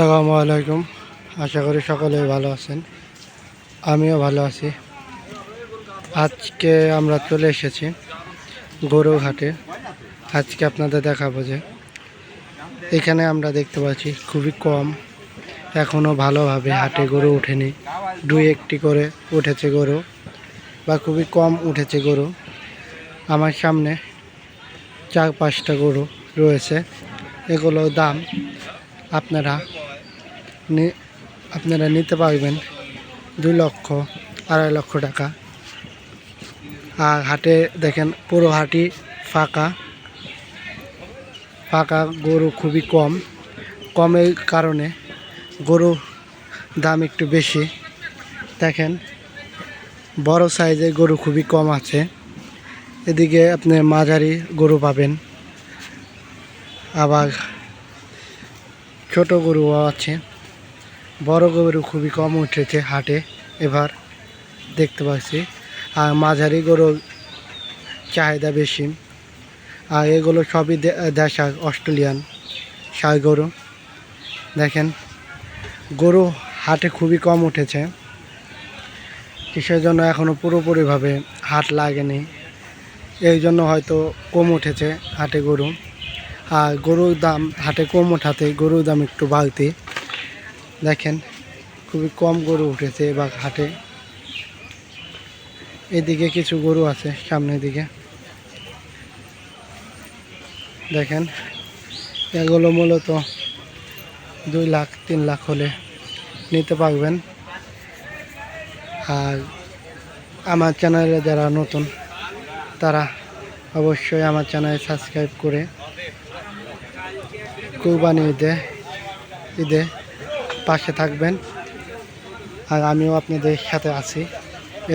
আসসালামু আলাইকুম। আশা করি সকলেই ভালো আছেন, আমিও ভালো আছি। আজকে আমরা চলে এসেছি গরু ঘাটে। আজকে আপনাদের দেখাবো যে এখানে আমরা দেখতে পাচ্ছি খুবই কম, এখনও ভালোভাবে হাটে গরু ওঠেনি। দুই একটি করে উঠেছে গরু, বা খুবই কম উঠেছে গরু। আমার সামনে 4-5টা গরু রয়েছে। এগুলো দাম আপনারা নিতে পারবেন 2 লক্ষ 2.5 লক্ষ টাকা। আর হাটে দেখেন পুরো হাটই ফাঁকা ফাঁকা, গরু খুবই কমের কারণে গরু দাম একটু বেশি। দেখেন বড় সাইজের গরু খুবই কম আছে। এদিকে আপনি মাঝারি গরু পাবেন, আবার ছোট গরুও আছে। বড় গরু খুবই কম উঠেছে হাটে এবার দেখতে পাচ্ছি। আর মাঝারি গরুর চাহিদা বেশি। আর এগুলো সবই দেশার অস্ট্রেলিয়ান ষাঁড় গরু। দেখেন গরু হাটে খুবই কম উঠেছে, কিসের জন্য এখনও পুরোপুরিভাবে হাট লাগেনি, এই জন্য হয়তো কম উঠেছে হাটে গরু। আর গরুর দাম হাটে কম ওঠাতে গরুর দাম একটু বাড়তি। দেখেন খুবই কম গরু উঠেছে এবার হাটে। এদিকে কিছু গরু আছে সামনের দিকে, দেখেন এগুলো মূলত 2 লাখ 3 লাখ হলে নিতে পারবেন। আর আমার চ্যানেলে যারা নতুন তারা অবশ্যই আমার চ্যানেল সাবস্ক্রাইব করে কুরবানি ঈদে পাশে থাকবেন। আর আমিও আপনাদের সাথে আছি,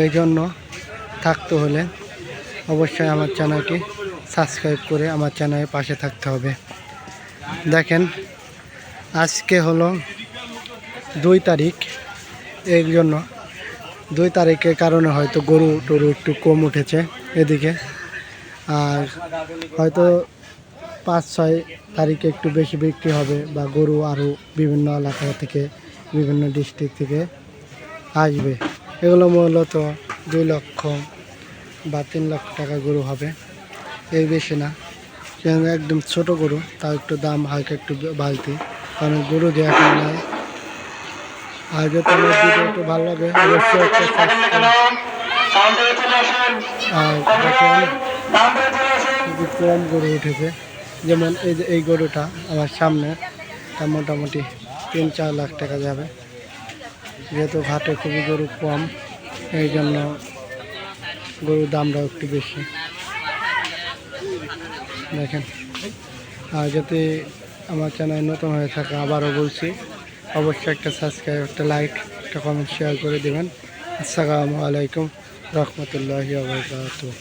এই জন্য থাকতে হলে অবশ্যই আমার চ্যানেলটি সাবস্ক্রাইব করে আমার চ্যানেলের পাশে থাকতে হবে। দেখেন আজকে হলো 2 তারিখ, এই জন্য 2 তারিখের কারণে হয়তো গরু টরু একটু কম উঠেছে এদিকে। আর হয়তো 5-6 তারিখে একটু বেশি বিক্রি হবে, বা গরু আরও বিভিন্ন এলাকা থেকে বিভিন্ন ডিস্ট্রিক্ট থেকে আসবে। এগুলো মূলত 2 লক্ষ বা 3 লক্ষ টাকা গরু হবে, এই বেশি না। একদম ছোট গরু, তাও একটু দাম হালকা একটু বাড়তি, কারণ গরু যে এখন নেয়। আর যদি আমার ভিডিও একটু ভালো লাগে অবশ্যই একটা আর দেখেন খুবই কম গরু উঠেছে। যেমন এই গরুটা আমার সামনে, তা মোটামুটি 3-4 লাখ টাকা যাবে। যেহেতু ঘাটে খুবই গরু কম, এই জন্য গরুর দামটাও একটু বেশি। দেখেন আর যদি আমার চ্যানেল নতুন হয়ে থাকে আবারও বলছি, অবশ্যই একটা সাবস্ক্রাইব, একটা লাইক, একটা কমেন্ট শেয়ার করে দেবেন। আসসালামু আলাইকুম রহমতুল্লাহি ওয়া বারাকাতুহু।